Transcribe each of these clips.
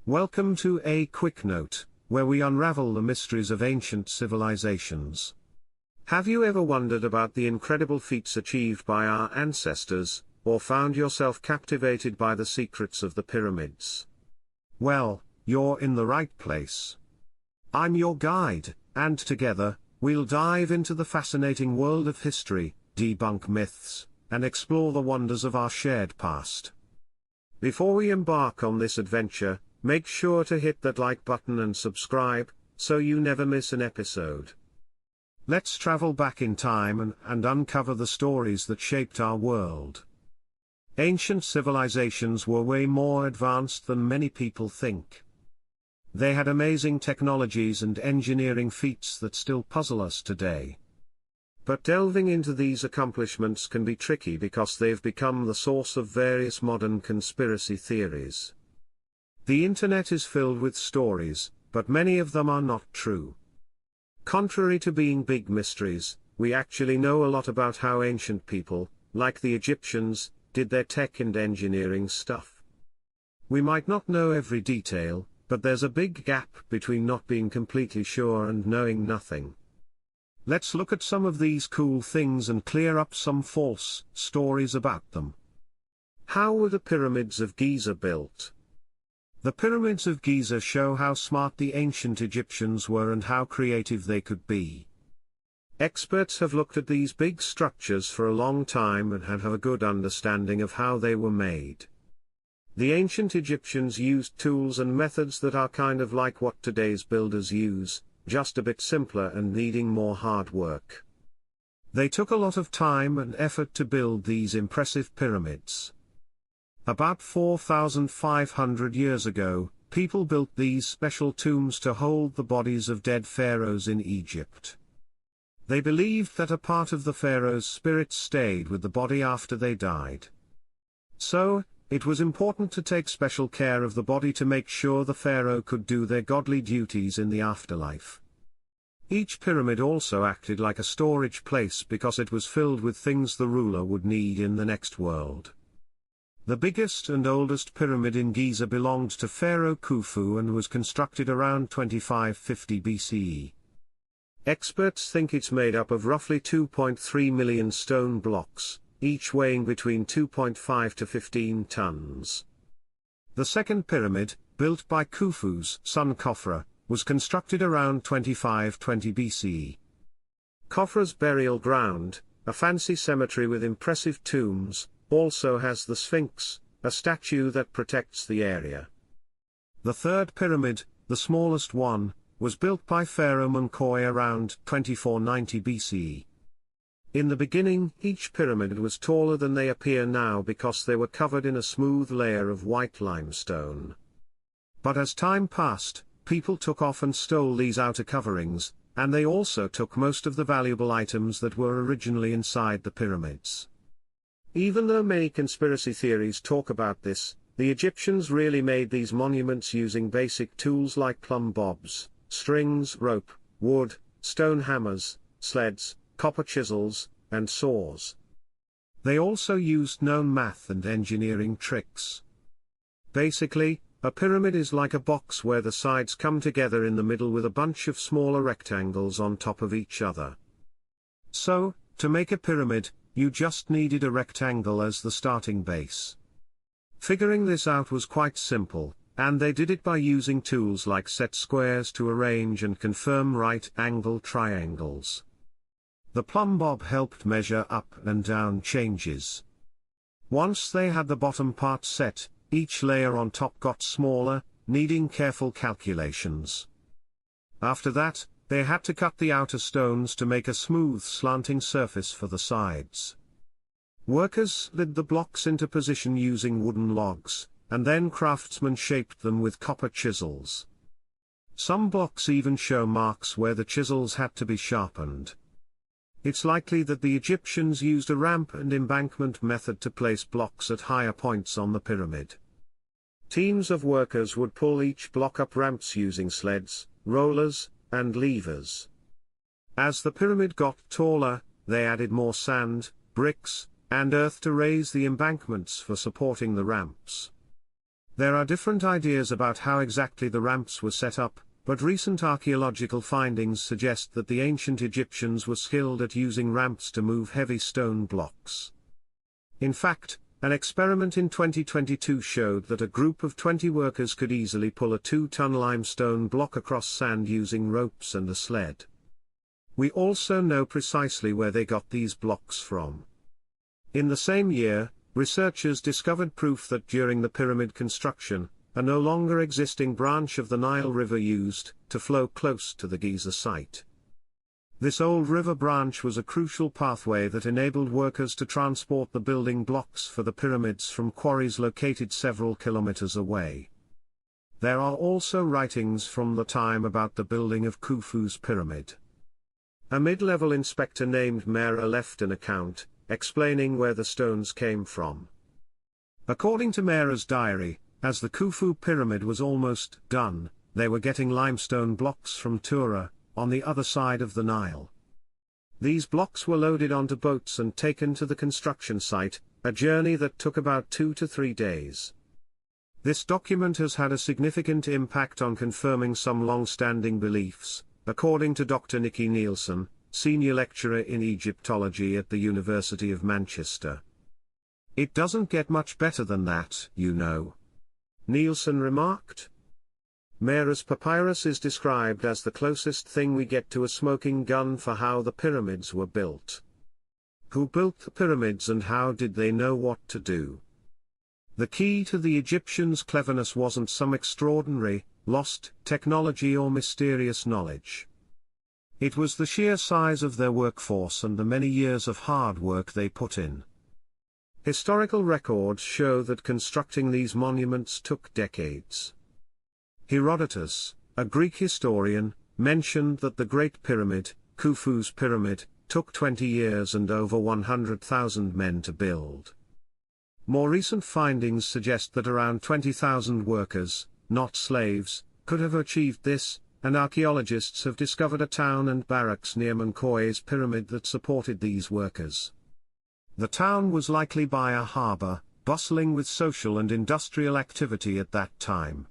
Welcome to A Quick Note, where we unravel the mysteries of ancient civilizations. Have you ever wondered about the incredible feats achieved by our ancestors, or found yourself captivated by the secrets of the pyramids? Well, you're in the right place. I'm your guide, and together, we'll dive into the fascinating world of history, debunk myths, and explore the wonders of our shared past. Before we embark on this adventure, make sure to hit that like button and subscribe, so you never miss an episode. Let's travel back in time and uncover the stories that shaped our world. Ancient civilizations were way more advanced than many people think. They had amazing technologies and engineering feats that still puzzle us today. But delving into these accomplishments can be tricky because they've become the source of various modern conspiracy theories. The internet is filled with stories, but many of them are not true. Contrary to being big mysteries, we actually know a lot about how ancient people, like the Egyptians, did their tech and engineering stuff. We might not know every detail, but there's a big gap between not being completely sure and knowing nothing. Let's look at some of these cool things and clear up some false stories about them. How were the pyramids of Giza built? The pyramids of Giza show how smart the ancient Egyptians were and how creative they could be. Experts have looked at these big structures for a long time and have a good understanding of how they were made. The ancient Egyptians used tools and methods that are kind of like what today's builders use, just a bit simpler and needing more hard work. They took a lot of time and effort to build these impressive pyramids. About 4,500 years ago, people built these special tombs to hold the bodies of dead pharaohs in Egypt. They believed that a part of the pharaoh's spirit stayed with the body after they died. So, it was important to take special care of the body to make sure the pharaoh could do their godly duties in the afterlife. Each pyramid also acted like a storage place because it was filled with things the ruler would need in the next world. The biggest and oldest pyramid in Giza belonged to Pharaoh Khufu and was constructed around 2550 BCE. Experts think it's made up of roughly 2.3 million stone blocks, each weighing between 2.5 to 15 tons. The second pyramid, built by Khufu's son Khafra, was constructed around 2520 BCE. Khafra's burial ground, a fancy cemetery with impressive tombs, also has the Sphinx, a statue that protects the area. The third pyramid, the smallest one, was built by Pharaoh Menkaure around 2490 BCE. In the beginning, each pyramid was taller than they appear now because they were covered in a smooth layer of white limestone. But as time passed, people took off and stole these outer coverings, and they also took most of the valuable items that were originally inside the pyramids. Even though many conspiracy theories talk about this, the Egyptians really made these monuments using basic tools like plumb bobs, strings, rope, wood, stone hammers, sleds, copper chisels, and saws. They also used known math and engineering tricks. Basically, a pyramid is like a box where the sides come together in the middle with a bunch of smaller rectangles on top of each other. So, to make a pyramid, you just needed a rectangle as the starting base. Figuring this out was quite simple, and they did it by using tools like set squares to arrange and confirm right-angle triangles. The plumb bob helped measure up and down changes. Once they had the bottom part set, each layer on top got smaller, needing careful calculations. After that, they had to cut the outer stones to make a smooth slanting surface for the sides. Workers slid the blocks into position using wooden logs, and then craftsmen shaped them with copper chisels. Some blocks even show marks where the chisels had to be sharpened. It's likely that the Egyptians used a ramp and embankment method to place blocks at higher points on the pyramid. Teams of workers would pull each block up ramps using sleds, rollers, and levers. As the pyramid got taller, they added more sand, bricks, and earth to raise the embankments for supporting the ramps. There are different ideas about how exactly the ramps were set up, but recent archaeological findings suggest that the ancient Egyptians were skilled at using ramps to move heavy stone blocks. In fact, an experiment in 2022 showed that a group of 20 workers could easily pull a 2-ton limestone block across sand using ropes and a sled. We also know precisely where they got these blocks from. In the same year, researchers discovered proof that during the pyramid construction, a no longer existing branch of the Nile River used to flow close to the Giza site. This old river branch was a crucial pathway that enabled workers to transport the building blocks for the pyramids from quarries located several kilometers away. There are also writings from the time about the building of Khufu's pyramid. A mid-level inspector named Mera left an account, explaining where the stones came from. According to Mera's diary, as the Khufu pyramid was almost done, they were getting limestone blocks from Tura, on the other side of the Nile. These blocks were loaded onto boats and taken to the construction site, a journey that took about 2 to 3 days. This document has had a significant impact on confirming some long-standing beliefs, according to Dr. Nikki Nielsen, senior lecturer in Egyptology at the University of Manchester. "It doesn't get much better than that, you know," Nielsen remarked. Mera's papyrus is described as the closest thing we get to a smoking gun for how the pyramids were built. Who built the pyramids and how did they know what to do? The key to the Egyptians' cleverness wasn't some extraordinary, lost technology or mysterious knowledge. It was the sheer size of their workforce and the many years of hard work they put in. Historical records show that constructing these monuments took decades. Herodotus, a Greek historian, mentioned that the Great Pyramid, Khufu's pyramid, took 20 years and over 100,000 men to build. More recent findings suggest that around 20,000 workers, not slaves, could have achieved this, and archaeologists have discovered a town and barracks near Menkoi's pyramid that supported these workers. The town was likely by a harbor, bustling with social and industrial activity at that time.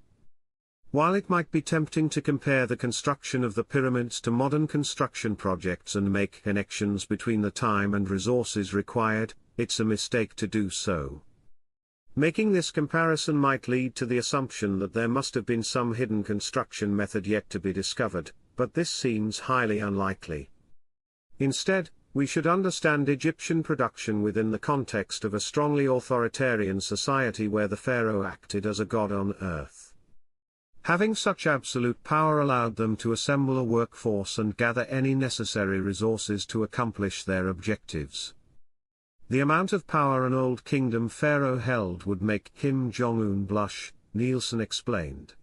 While it might be tempting to compare the construction of the pyramids to modern construction projects and make connections between the time and resources required, it's a mistake to do so. Making this comparison might lead to the assumption that there must have been some hidden construction method yet to be discovered, but this seems highly unlikely. Instead, we should understand Egyptian production within the context of a strongly authoritarian society where the pharaoh acted as a god on earth. Having such absolute power allowed them to assemble a workforce and gather any necessary resources to accomplish their objectives. The amount of power an old kingdom pharaoh held would make Kim Jong-un blush, Nielsen explained.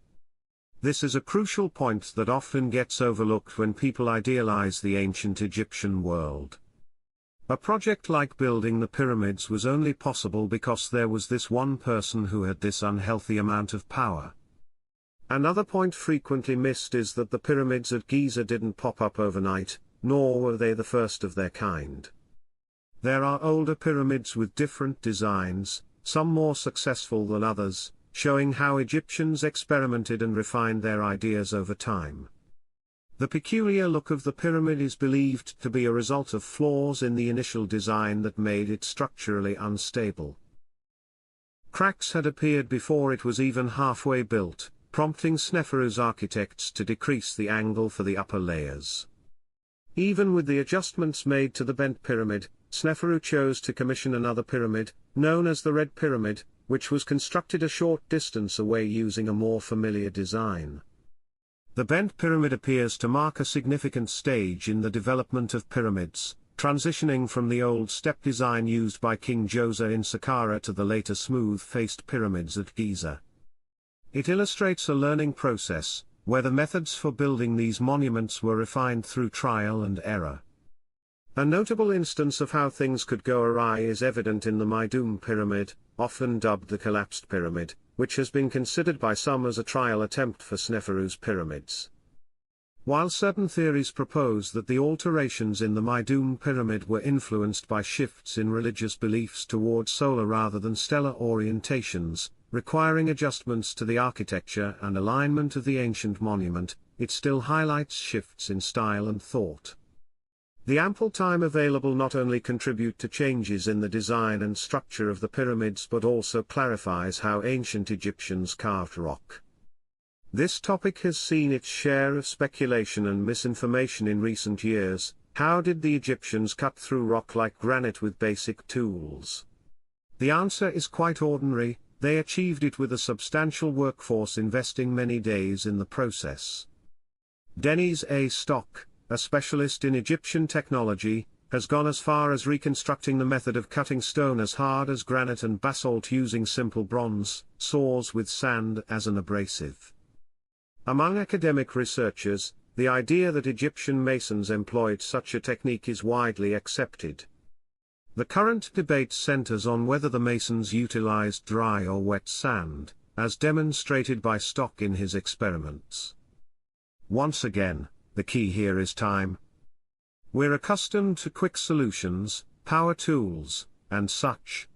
This is a crucial point that often gets overlooked when people idealize the ancient Egyptian world. A project like building the pyramids was only possible because there was this one person who had this unhealthy amount of power. Another point frequently missed is that the pyramids at Giza didn't pop up overnight, nor were they the first of their kind. There are older pyramids with different designs, some more successful than others, showing how Egyptians experimented and refined their ideas over time. The peculiar look of the pyramid is believed to be a result of flaws in the initial design that made it structurally unstable. Cracks had appeared before it was even halfway built, prompting Sneferu's architects to decrease the angle for the upper layers. Even with the adjustments made to the bent pyramid, Sneferu chose to commission another pyramid, known as the Red Pyramid, which was constructed a short distance away using a more familiar design. The bent pyramid appears to mark a significant stage in the development of pyramids, transitioning from the old step design used by King Djoser in Saqqara to the later smooth-faced pyramids at Giza. It illustrates a learning process, where the methods for building these monuments were refined through trial and error. A notable instance of how things could go awry is evident in the Meidum Pyramid, often dubbed the Collapsed Pyramid, which has been considered by some as a trial attempt for Sneferu's pyramids. While certain theories propose that the alterations in the Meidum Pyramid were influenced by shifts in religious beliefs toward solar rather than stellar orientations, requiring adjustments to the architecture and alignment of the ancient monument, it still highlights shifts in style and thought. The ample time available not only contribute to changes in the design and structure of the pyramids but also clarifies how ancient Egyptians carved rock. This topic has seen its share of speculation and misinformation in recent years. How did the Egyptians cut through rock like granite with basic tools? The answer is quite ordinary: they achieved it with a substantial workforce, investing many days in the process. Dennis A. Stock, a specialist in Egyptian technology, has gone as far as reconstructing the method of cutting stone as hard as granite and basalt using simple bronze saws with sand as an abrasive. Among academic researchers, the idea that Egyptian masons employed such a technique is widely accepted. The current debate centers on whether the masons utilized dry or wet sand, as demonstrated by Stock in his experiments. Once again, the key here is time. We're accustomed to quick solutions, power tools, and such.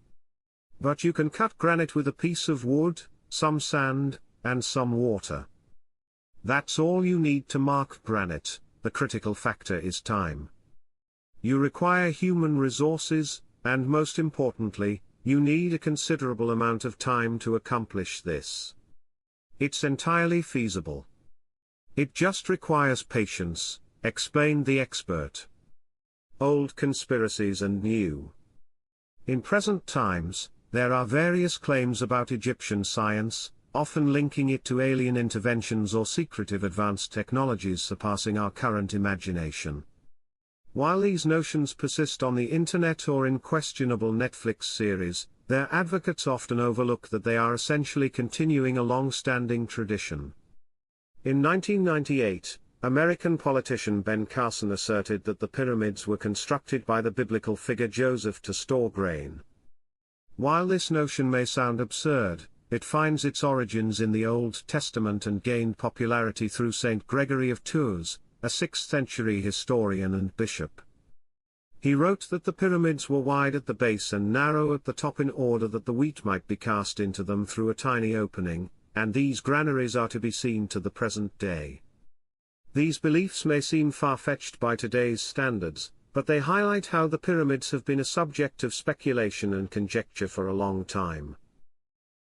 But you can cut granite with a piece of wood, some sand, and some water. That's all you need to mark granite. The critical factor is time. You require human resources, and most importantly, you need a considerable amount of time to accomplish this. It's entirely feasible. It just requires patience, explained the expert. Old conspiracies and new. In present times, there are various claims about Egyptian science, often linking it to alien interventions or secretive advanced technologies surpassing our current imagination. While these notions persist on the internet or in questionable Netflix series, their advocates often overlook that they are essentially continuing a long-standing tradition. In 1998, American politician Ben Carson asserted that the pyramids were constructed by the biblical figure Joseph to store grain. While this notion may sound absurd, it finds its origins in the Old Testament and gained popularity through Saint Gregory of Tours, a 6th-century historian and bishop. He wrote that the pyramids were wide at the base and narrow at the top in order that the wheat might be cast into them through a tiny opening, and these granaries are to be seen to the present day. These beliefs may seem far-fetched by today's standards, but they highlight how the pyramids have been a subject of speculation and conjecture for a long time.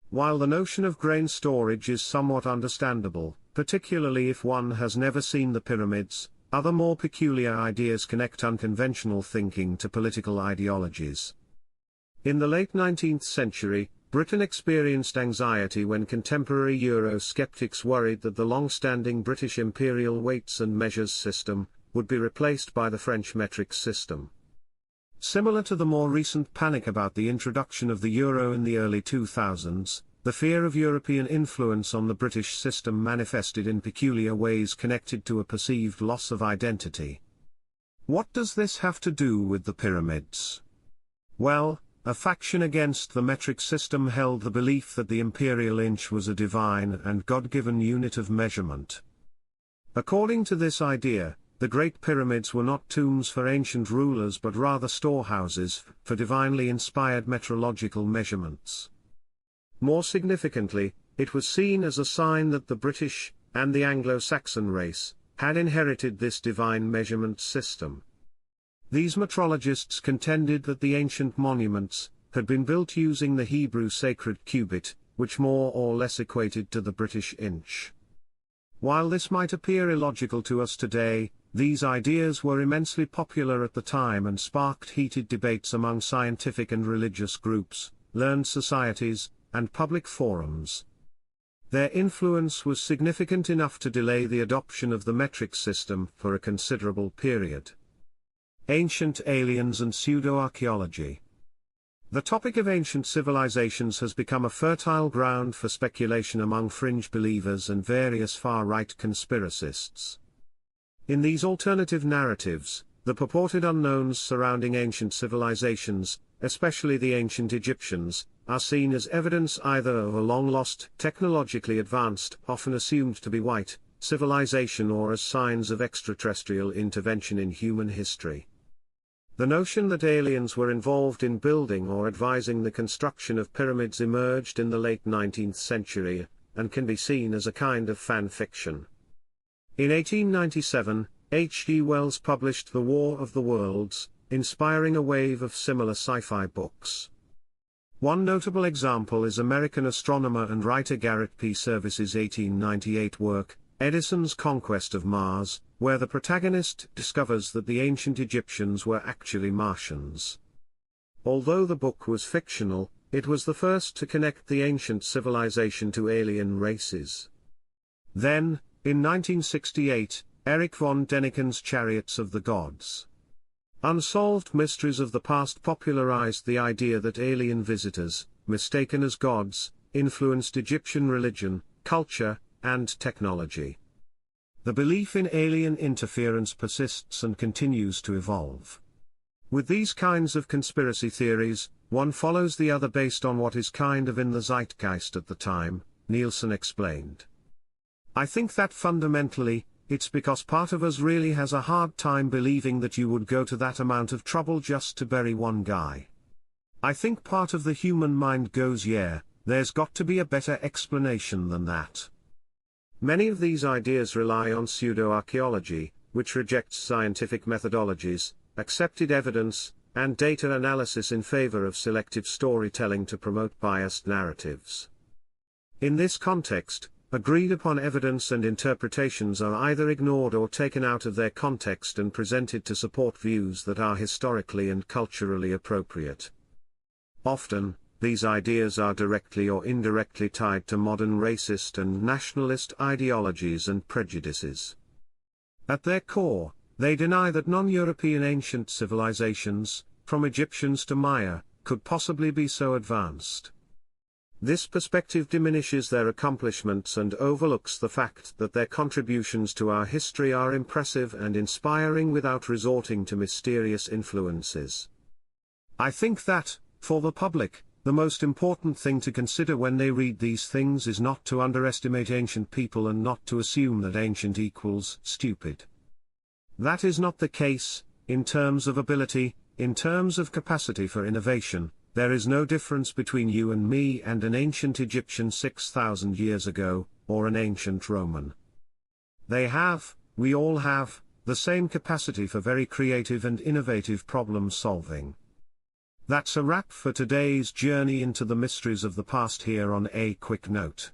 While the notion of grain storage is somewhat understandable, particularly if one has never seen the pyramids, other more peculiar ideas connect unconventional thinking to political ideologies. In the late 19th century, Britain experienced anxiety when contemporary Eurosceptics worried that the long-standing British imperial weights and measures system would be replaced by the French metric system. Similar to the more recent panic about the introduction of the euro in the early 2000s, the fear of European influence on the British system manifested in peculiar ways connected to a perceived loss of identity. What does this have to do with the pyramids? Well, a faction against the metric system held the belief that the imperial inch was a divine and God-given unit of measurement. According to this idea, the Great Pyramids were not tombs for ancient rulers but rather storehouses for divinely inspired metrological measurements. More significantly, it was seen as a sign that the British, and the Anglo-Saxon race, had inherited this divine measurement system. These metrologists contended that the ancient monuments had been built using the Hebrew sacred cubit, which more or less equated to the British inch. While this might appear illogical to us today, these ideas were immensely popular at the time and sparked heated debates among scientific and religious groups, learned societies, and public forums. Their influence was significant enough to delay the adoption of the metric system for a considerable period. Ancient aliens and pseudo-archaeology. The topic of ancient civilizations has become a fertile ground for speculation among fringe believers and various far-right conspiracists. In these alternative narratives, the purported unknowns surrounding ancient civilizations, especially the ancient Egyptians, are seen as evidence either of a long-lost, technologically advanced, often assumed to be white, civilization or as signs of extraterrestrial intervention in human history. The notion that aliens were involved in building or advising the construction of pyramids emerged in the late 19th century, and can be seen as a kind of fan fiction. In 1897, H.G. Wells published The War of the Worlds, inspiring a wave of similar sci-fi books. One notable example is American astronomer and writer Garrett P. Service's 1898 work, Edison's Conquest of Mars, where the protagonist discovers that the ancient Egyptians were actually Martians. Although the book was fictional, it was the first to connect the ancient civilization to alien races. Then, in 1968, Erich von Däniken's Chariots of the Gods. Unsolved Mysteries of the Past popularized the idea that alien visitors, mistaken as gods, influenced Egyptian religion, culture, and technology. The belief in alien interference persists and continues to evolve. With these kinds of conspiracy theories, one follows the other based on what is kind of in the zeitgeist at the time, Nielsen explained. I think that fundamentally, it's because part of us really has a hard time believing that you would go to that amount of trouble just to bury one guy. I think part of the human mind goes, yeah, there's got to be a better explanation than that. Many of these ideas rely on pseudo-archaeology, which rejects scientific methodologies, accepted evidence, and data analysis in favor of selective storytelling to promote biased narratives. In this context, agreed-upon evidence and interpretations are either ignored or taken out of their context and presented to support views that are historically and culturally appropriate. Often, these ideas are directly or indirectly tied to modern racist and nationalist ideologies and prejudices. At their core, they deny that non-European ancient civilizations, from Egyptians to Maya, could possibly be so advanced. This perspective diminishes their accomplishments and overlooks the fact that their contributions to our history are impressive and inspiring without resorting to mysterious influences. I think that, for the public, the most important thing to consider when they read these things is not to underestimate ancient people and not to assume that ancient equals stupid. That is not the case. In terms of ability, in terms of capacity for innovation, there is no difference between you and me and an ancient Egyptian 6,000 years ago, or an ancient Roman. They have, we all have, the same capacity for very creative and innovative problem solving. That's a wrap for today's journey into the mysteries of the past here on A Quick Note.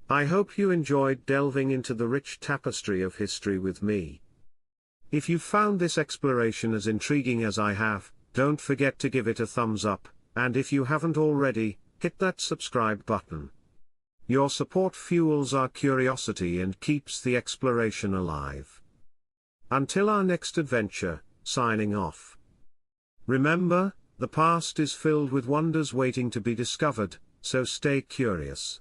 I hope you enjoyed delving into the rich tapestry of history with me. If you found this exploration as intriguing as I have, don't forget to give it a thumbs up, and if you haven't already, hit that subscribe button. Your support fuels our curiosity and keeps the exploration alive. Until our next adventure, signing off. Remember, the past is filled with wonders waiting to be discovered, so stay curious.